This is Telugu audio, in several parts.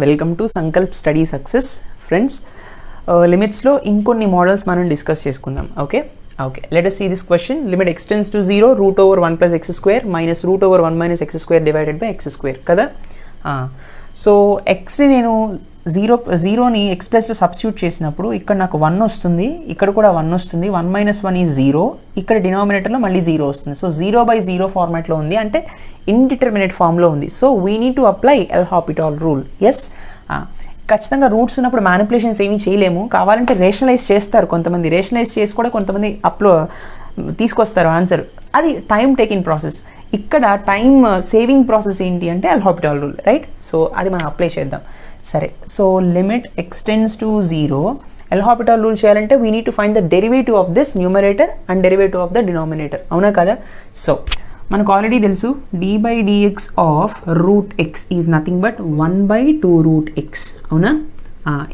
Welcome to Sankalp study success friends. లిమిట్స్లో ఇంకొన్ని మోడల్స్ మనం డిస్కస్ చేసుకుందాం. Okay, let us see this question. Limit extends to 0 root over 1 plus x square minus root over 1 minus x square divided by x square కదా. సో ఎక్స్ని నేను జీరోని ఎక్స్ ప్లస్లో సబ్స్టిట్యూట్ చేసినప్పుడు ఇక్కడ నాకు 1 వస్తుంది, ఇక్కడ కూడా 1 వస్తుంది. 1 minus 1 ఈజ్ 0. ఇక్కడ డినామినేటర్లో మళ్ళీ 0 వస్తుంది. సో 0/0 ఫార్మాట్లో ఉంది, అంటే ఇండిటర్మినేట్ ఫామ్లో ఉంది. So we need to apply L'Hopital rule. Yes, ఖచ్చితంగా రూట్స్ ఉన్నప్పుడు మ్యానిపులేషన్స్ ఏమీ చేయలేము. కావాలంటే రేషనలైజ్ చేస్తారు కొంతమంది, రేషనలైజ్ చేసి కూడా కొంతమంది తీసుకొస్తారు ఆన్సర్. అది టైం టేకింగ్ ప్రాసెస్. ఇక్కడ టైం సేవింగ్ ప్రాసెస్ ఏంటి అంటే ఎల్హాపిటాల్ రూల్, రైట్? సో అది మనం అప్లై చేద్దాం. సరే, so limit extends to 0. L'Hopital rule చేయాలంటే we need to find the derivative of this numerator and derivative of the denominator, అవునా కదా? సో మనకు ఆల్రెడీ తెలుసు d/dx of root x is nothing but 1/2 root x, అవునా?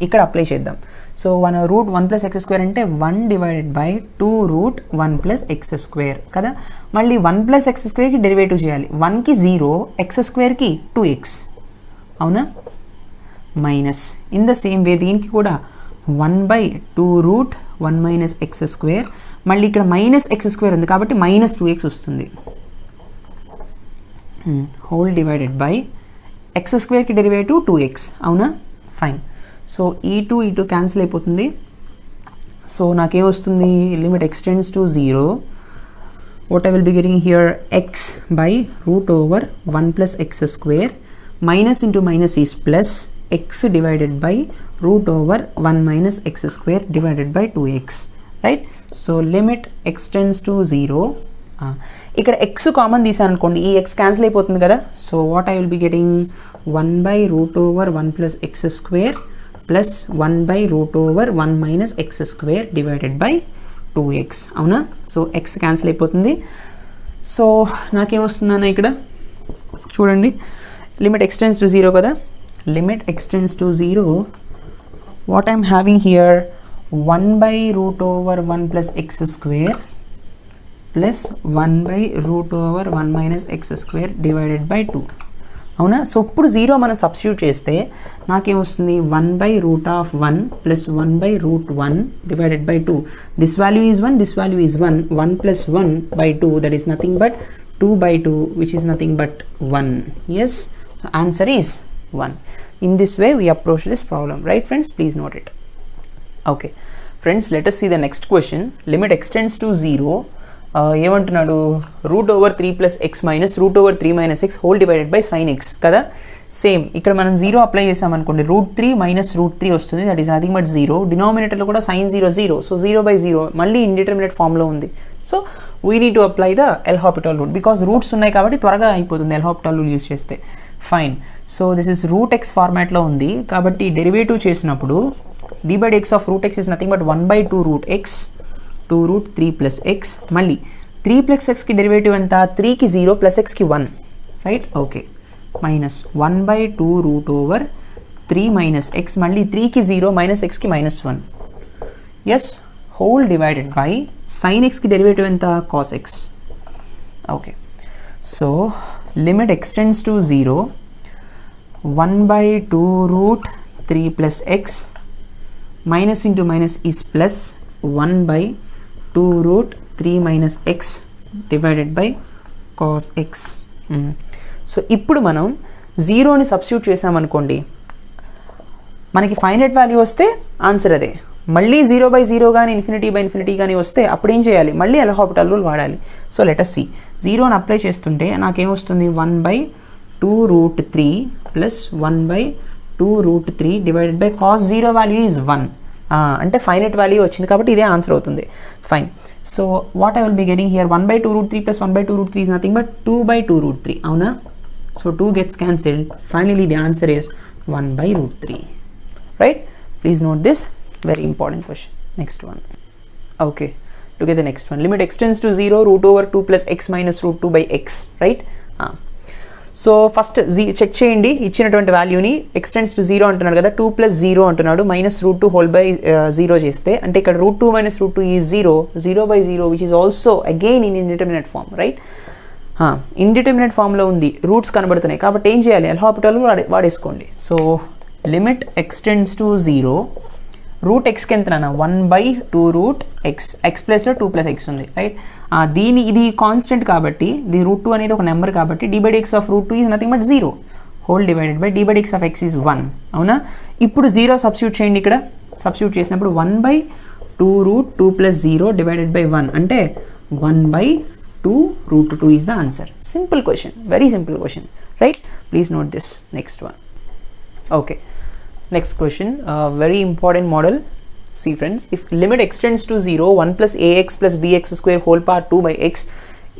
ఇక్కడ అప్లై చేద్దాం. So root 1 plus x square అంటే 1/2 రూట్ 1 plus x square కదా. మళ్ళీ 1 plus x square కి డెరివేటివ్ చేయాలి. 1కి 0, x squareకి 2x, అవునా? Minus in the same way దీనికి కూడా 1/2 రూట్ 1 minus x square. మళ్ళీ ఇక్కడ మైనస్ x square ఉంది కాబట్టి మైనస్ 2x వస్తుంది. హోల్ డివైడెడ్ బై x squareకి డెరివేటివ్ 2x, అవునా? ఫైన్. సో ఈ టూ క్యాన్సిల్ అయిపోతుంది. సో నాకేం వస్తుంది? Limit extends to 0. What I will be getting here? x by root over 1 plus x square. Minus into minus is plus, x divided by root over 1 minus x square divided by 2x, right? So limit extends to 0. ఇక్కడ x కామన్ తీసాను అనుకోండి, ఈ x క్యాన్సిల్ అయిపోతుంది కదా. So what I will be getting? 1/√1 plus x square plus 1/√1 minus x square divided by 2x, అవునా? సో x క్యాన్సిల్ అయిపోతుంది. సో నాకేమొస్తుందన్న ఇక్కడ చూడండి, లిమిట్ ఎక్స్టెండ్స్ టు 0 కదా. Limit extends to 0. What I'm having here? 1/√1 plus x square plus 1/√1 minus x square divided by 2, అవునా? సో ఇప్పుడు 0 మనం సబ్స్టిట్యూట్ చేస్తే నాకేమొస్తుంది? 1/√1 plus 1/√1 divided by 2. This value is 1, this value is 1. 1 plus 1/2 that is nothing but 2/2 which is nothing but 1. Yes, so answer is 1. In this way we approach this problem, right friends? Please note it. Okay friends, let us see the next question. Limit extends to 0. ఏమంటున్నాడు? Route over 3 plus x minus root over 3 minus x whole divided by sign X కదా. సేమ్ ఇక్కడ మనం 0 అప్లై చేసామనుకోండి, √3 మైనస్ √3 వస్తుంది, దట్ ఈస్ నథింగ్ బట్ 0. డినామినేటర్లో కూడా sin 0 0, సో 0/0 మళ్ళీ ఇండిటర్మినేట్ ఫామ్లో ఉంది. So we need to apply the L'Hopital rule because roots ఉన్నాయి కాబట్టి త్వరగా అయిపోతుంది ఎల్హాపిటాల్ రూల్ యూజ్ చేస్తే. Fine. So this is root x ఫార్మాట్లో ఉంది కాబట్టి డెరివేటివ్ చేసినప్పుడు d/dx of root x is nothing but 1/2 root x 2 root 3 plus x. మళ్ళీ 3 plus xకి డెరివేటివ్ ఎంత? 3కి 0 ప్లస్ xకి 1, right? Okay, minus 1/2 root over 3 minus x. మళ్ళీ 3కి 0 మైనస్ xకి -1. Yes, whole divided by sine ఎక్స్కి డెరివేటివ్ ఎంత? Cos x. Okay, so limit extends to 0. 1/2 root 3 plus x minus into minus is plus 1/2 root 3 minus x divided by cos x. So ఇప్పుడు మనం 0ని సబ్స్టిట్యూట్ చేసామనుకోండి, మనకి ఫైనైట్ వాల్యూ వస్తే ఆన్సర్ అదే. మళ్ళీ 0/0 కానీ ఇన్ఫినిటీ కానీ వస్తే అప్పుడు ఏం చేయాలి? మళ్ళీ ఎల్హాపిటాల్ రూల్ వాడాలి. So let us see. 0ని అప్లై చేస్తుంటే నాకేమొస్తుంది? 1/2 root 3 plus 1/2 root 3 divided by cos 0 value is 1. అంటే ఫైనైట్ వాల్యూ వచ్చింది కాబట్టి ఇదే ఆన్సర్ అవుతుంది. Fine. So what I will be getting here? 1/2 root 3 plus 1/2 root 3 is nothing but 2/2 root 3, అవునా? So 2 gets cancelled. Finally the answer is 1/√3, right? Please note this, very important question. Next one. Okay, look at the next one. Limit extends to 0 root over 2 plus x minus root 2 by x, right? So first check చేయండి ఇచ్చినటువంటి వాల్యూని. ఎక్స్టెండ్స్ టు 0 అంటున్నాడు కదా, 2 plus 0 అంటున్నాడు, -√2 హోల్ బై 0 చేస్తే అంటే ఇక్కడ √2 minus √2 is 0, 0/0 which is also again in indeterminate form, right? Indeterminate ఫామ్లో ఉంది, రూట్స్ కనబడుతున్నాయి కాబట్టి ఏం చేయాలి? ఎల్హాపిటాల్ వాడేసుకోండి. So limit extends to 0 root ఎక్స్కి ఎంత నాన్న 1/2 రూట్ ఎక్స్ ఎక్స్ ప్లేస్లో 2 + x ఉంది రైట్. ఇది కాన్స్టెంట్ కాబట్టి దీని √2 అనేది ఒక నెంబర్ కాబట్టి d/dx of √2 is nothing but 0 whole divided by d/dx of x is 1 అవునా. ఇప్పుడు 0 సబ్స్టిట్యూట్ చేయండి, ఇక్కడ సబ్స్టిట్యూట్ చేసినప్పుడు 1/2 √2 + 0 డివైడెడ్ బై 1 అంటే 1/2 √2 is the answer. Simple question, very simple question right. Please note this. Next one. Okay, next question, very important model. See friends, if limit extends to 0 1 plus ax plus bx square whole power 2 by x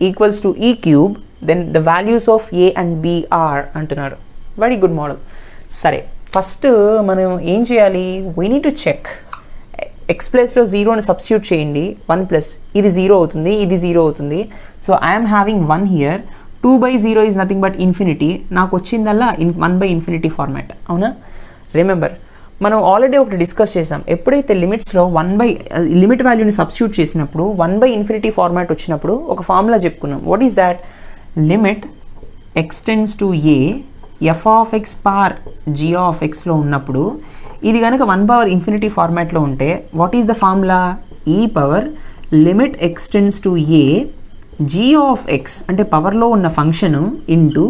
equals to e cube, then the values of a and b are అంటున్నారు. very good model. సరే, ఫస్ట్ మనం ఏం చేయాలి, we need to check x ప్లేస్లో 0ని సబ్స్టిట్యూట్ చేయండి. 1 ప్లస్ ఇది 0 అవుతుంది, ఇది 0 అవుతుంది. So I'm having 1 here. 2/0 is nothing but infinity. నాకు వచ్చిందల్లా 1/∞ ఫార్మాట్ అవునా. రిమెంబర్, మనం ఆల్రెడీ ఒకటి డిస్కస్ చేసాం, ఎప్పుడైతే లిమిట్స్లో లిమిట్ వాల్యూని సబ్స్టిట్యూట్ చేసినప్పుడు 1/∞ ఫార్మాట్ వచ్చినప్పుడు ఒక ఫార్ములా చెప్పుకున్నాం. What is that? Limit extends to a f of x power g of ఎక్స్లో ఉన్నప్పుడు ఇది కనుక 1/∞ ఫార్మాట్లో ఉంటే వాట్ ఈస్ ద ఫార్ములా? ఈ power limit extends to a g of x అంటే పవర్లో ఉన్న function into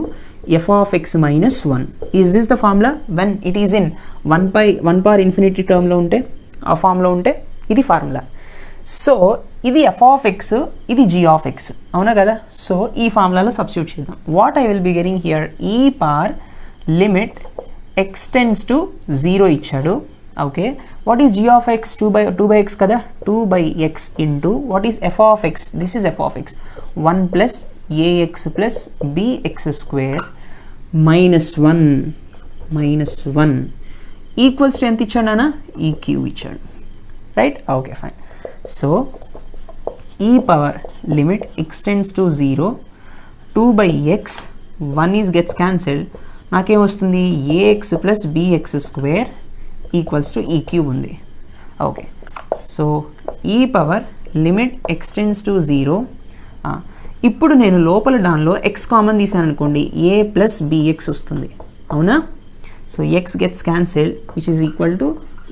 f of x minus 1. Is this the formula? When it is in 1/∞ టర్మ్లో ఉంటే ఆ ఫార్మ్లో ఉంటే ఇది ఫార్ములా. సో ఇది f of x, ఇది g of x అవునా కదా. సో ఈ ఫార్ములాలో సబ్స్టిట్యూట్ చేద్దాం. What I will be getting here, ఈ పార్ లిమిట్ ఎక్స్టెండ్స్ టు 0 ఇచ్చాడు. Okay, what is g of x? 2/x కదా, 2/x into what is f of x? This is f of x 1 plus ax plus bx square -1 equals to ఎంత ఇచ్చాడు నాన్న? ఈ క్యూబ్ ఇచ్చాడు రైట్. Okay fine. సో ఈ power limit extends to 0 2/x 1 is gets cancelled. నాకేమొస్తుంది? ax plus bx square equals to e cube ఉంది. ఓకే, సో ఈ పవర్ లిమిట్ ఎక్స్టెండ్స్ టు 0. ఇప్పుడు నేను లోపల దానిలో ఎక్స్ కామన్ తీసాను అనుకోండి, ఏ ప్లస్ బిఎక్స్ వస్తుంది అవునా. So x gets cancelled which is equal to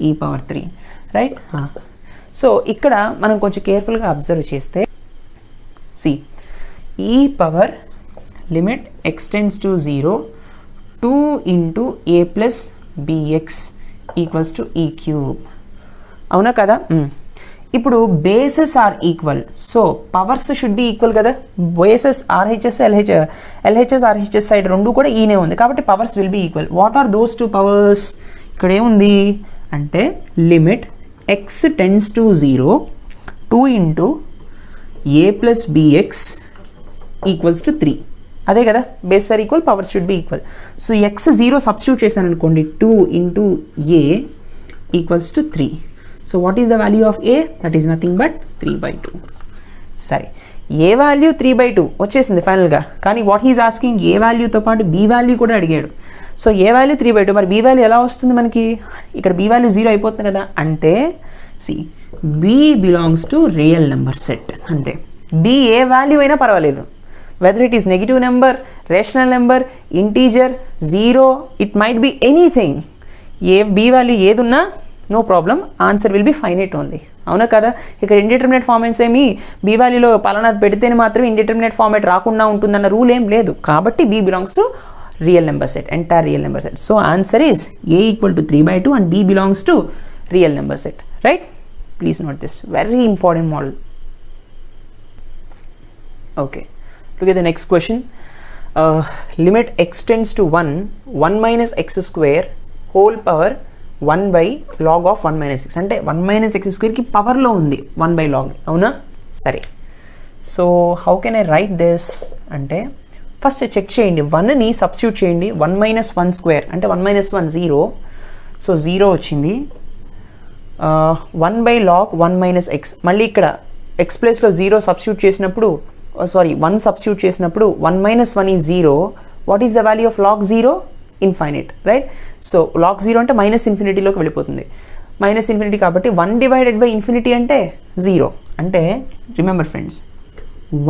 e power 3 right. So ఇక్కడ మనం కొంచెం కేర్ఫుల్గా అబ్జర్వ్ చేస్తే see e power limit extends to 0 2 into a plus b x equals to e cube అవునా కదా. ఇప్పుడు bases are equal, so powers should be equal కదా. Bases RHS LHS RHS side రెండు కూడా ఈనే ఉంది కాబట్టి powers will be equal. What are those 2 powers? ఇక్కడ ఏముంది అంటే limit x tends to 0 2 into a plus b x equals to 3 అదే కదా. Base are equal, powers should be equal. So x 0 substitute చేశాను అనుకోండి, 2 into a equals to 3. So what is the value of a? That is nothing but 3/2. సరే, ఏ వాల్యూ 3/2 వచ్చేసింది ఫైనల్గా. కానీ వాట్ హీస్ ఆస్కింగ్, ఏ వాల్యూతో పాటు బి వాల్యూ కూడా అడిగాడు. సో ఏ వాల్యూ 3/2, మరి బి వాల్యూ ఎలా వస్తుంది మనకి? ఇక్కడ బి వాల్యూ 0 అయిపోతుంది కదా. అంటే see b belongs to real number set. అంటే బి ఏ వాల్యూ అయినా పర్వాలేదు, whether it is negative number, rational number, integer, 0, it might be anything. ఏ బి వాల్యూ ఏది ఉన్నా no problem, answer will be finite only అవునా కదా. ఇక్కడ ఇండిటర్మినేట్ ఫార్మాట్స్ ఏమి బి వాల్యూలో పలానా పెడితేనే మాత్రమే ఇండిటర్మినేట్ ఫార్మాట్ రాకుండా ఉంటుందన్న రూల్ ఏం లేదు. కాబట్టి b belongs to real number set, entire real number set. So answer is a equal to 3/2 and b belongs to real number set right. Please note this, very important model. Okay, look at the next question. Limit x tends to 1 minus x square whole power 1 by log of 1 minus x. అంటే 1 minus x square కి పవర్లో ఉంది 1 by log అవునా. సరే, so how can I write this అంటే ఫస్ట్ చెక్ చేయండి, 1ని సబ్స్టిట్యూట్ చేయండి. 1 minus 1 స్క్వేర్ అంటే 1 minus 1 0. సో 0 వచ్చింది. 1 by log 1 minus x. మళ్ళీ ఇక్కడ x ప్లేస్లో 0 సబ్స్టిట్యూట్ చేసినప్పుడు 1 సబ్స్టిట్యూట్ చేసినప్పుడు 1 minus 1 is 0. What is the value of log 0? Infinite right. So log 0 అంటే -∞లోకి వెళ్ళిపోతుంది. -∞ కాబట్టి 1 డివైడెడ్ బై ఇన్ఫినిటీ అంటే 0. అంటే రిమెంబర్ ఫ్రెండ్స్,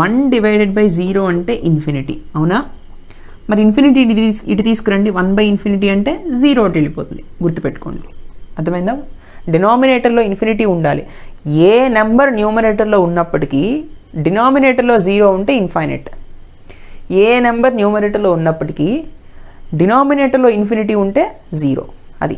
1 డివైడెడ్ బై 0 అంటే ఇన్ఫినిటీ అవునా. మరి ఇన్ఫినిటీ ఇటు తీసుకురండి, 1/∞ అంటే 0 ఒకటి వెళ్ళిపోతుంది, గుర్తుపెట్టుకోండి. అర్థమైందా? డినామినేటర్లో ఇన్ఫినిటీ ఉండాలి. ఏ నెంబర్ న్యూమరేటర్లో ఉన్నప్పటికీ డినామినేటర్లో 0 ఉంటే ఇన్ఫైనైట్. ఏ నెంబర్ న్యూమరేటర్లో ఉన్నప్పటికీ డినామినేటర్లో ఇన్ఫినిటీ ఉంటే 0, అది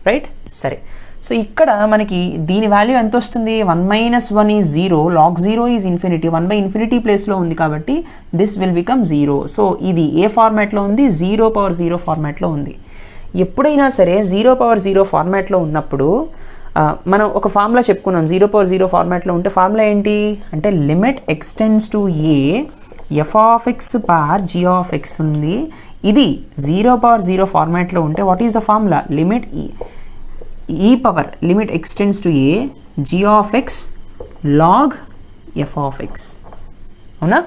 రైట్. సరే, సో ఇక్కడ మనకి దీని వాల్యూ ఎంత వస్తుంది? 1 - 1 ఈజ్ 0, log 0 ఈజ్ ఇన్ఫినిటీ, 1/∞ ప్లేస్లో ఉంది కాబట్టి దిస్ విల్ బికమ్ 0. సో ఇది ఏ ఫార్మాట్లో ఉంది? 0/0 ఫార్మాట్లో ఉంది. ఎప్పుడైనా సరే 0/0 ఫార్మాట్లో ఉన్నప్పుడు మనం ఒక ఫార్ములా చెప్పుకున్నాం. 0/0 ఫార్మాట్లో ఉంటే ఫార్ములా ఏంటి అంటే limit extends to a f(x) par g(x) ఉంది. ఇది 0/0 ఫార్మాట్లో ఉంటే what is the formula? Limit limit extends to a g(x) log f(x). అవునా?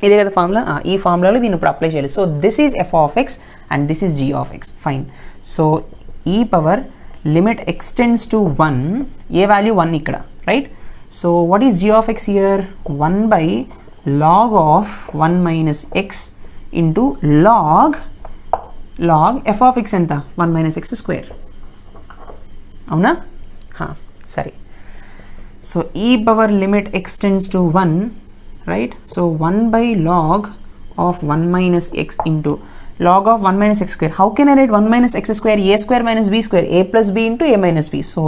ఇదే కదా ఫార్ములా. ఈ ఫార్ములాలో దీన్ని ఇప్పుడు అప్లై చేయాలి. So this is f(x) and this is g(x). Fine. So limit extends to 1, a value 1 ఇక్కడ, right? So what is g(x) here? 1/log of 1 - x into log f(x) ఎంత? 1 - x². అవునా? సరే. So limit extends to 1, right? So 1/log of 1 - x into log of 1 - x². How can I write 1 - x²? a² - b², a plus b into a minus b. So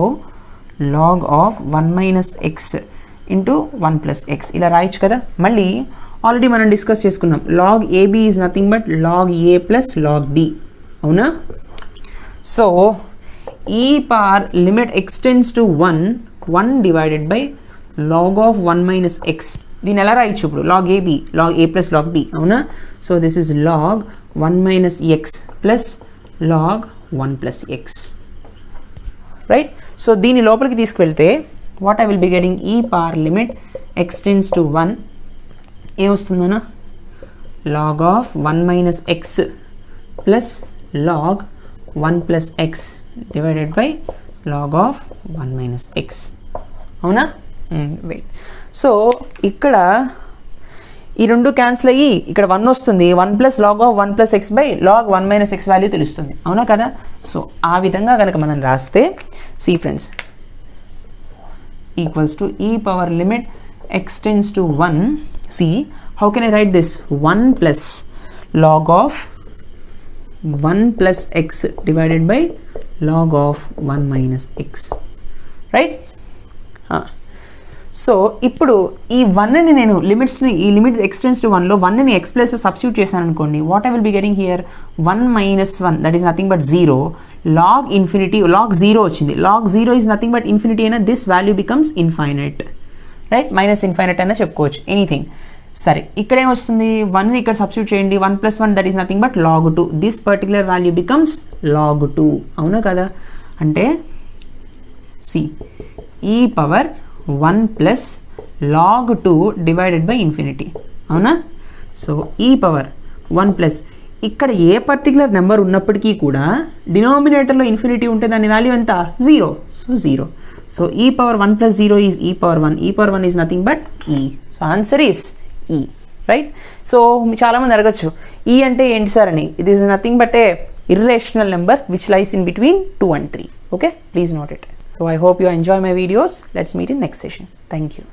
log of 1 - x into 1 plus x ఇలా రాయొచ్చు కదా. మళ్ళీ ఆల్రెడీ మనం డిస్కస్ చేసుకున్నాం, log ab is nothing but log a plus log b. అవునా? So limit extends to 1 divided by log of 1 - x. దీన్ని ఎలా రాయొచ్చు ఇప్పుడు? log ab, log a plus log b. అవునా? So this is log 1 - x plus log 1 plus x, right? So దీని లోపలికి తీసుకువెళ్తే what I will be getting? Limit extends to 1 ఏమొస్తుందన్నా? log of 1 - x plus log 1 plus x divided by log of 1 - x. అవునా? వెయిట్. సో ఇక్కడ ఈ రెండు క్యాన్సిల్ అయ్యి ఇక్కడ 1 వస్తుంది. 1 plus log of 1 plus x బై log 1 - x వాల్యూ తెలుస్తుంది. అవునా కదా? సో ఆ విధంగా కనుక మనం రాస్తే see friends equals to limit extends to 1. See how can I write this? 1 plus log of 1 plus x divided by log of 1 - x, right? So ఇప్పుడు ఈ 1ని నేను లిమిట్స్ని, ఈ లిమిట్ ఎక్స్టెండ్స్ టు 1లో 1ని x ప్లేస్లో సబ్స్టిట్యూట్ చేశాను అనుకోండి, what I will be getting here? 1 - 1 that is nothing but 0. log infinity, log 0 వచ్చింది. log 0 is nothing but infinity అయినా this value becomes infinite, right? -Infinite అయినా చెప్పుకోవచ్చు, ఎనీథింగ్. సరే, ఇక్కడ ఏమొస్తుంది? 1ని ఇక్కడ సబ్స్టిట్యూట్ చేయండి. 1 + 1 that is nothing but log 2. This particular value becomes log 2. అవునా కదా? అంటే see (1 plus log 2 divided by infinity). అవునా? సో (1 plus) ఇక్కడ ఏ పర్టికులర్ నెంబర్ ఉన్నప్పటికీ కూడా డినామినేటర్లో ఇన్ఫినిటీ ఉంటే దాని వాల్యూ ఎంత? 0. So 0. So (1 plus 0) is (1). (1) is nothing but e. So answer is e, right? So చాలామంది అడగచ్చు, e అంటే ఏంటి సార్ అని. It is nothing but a irrational number which lies in between 2 and 3. Okay? Please note it. So I hope you enjoy my videos. Let's meet in next session. Thank you.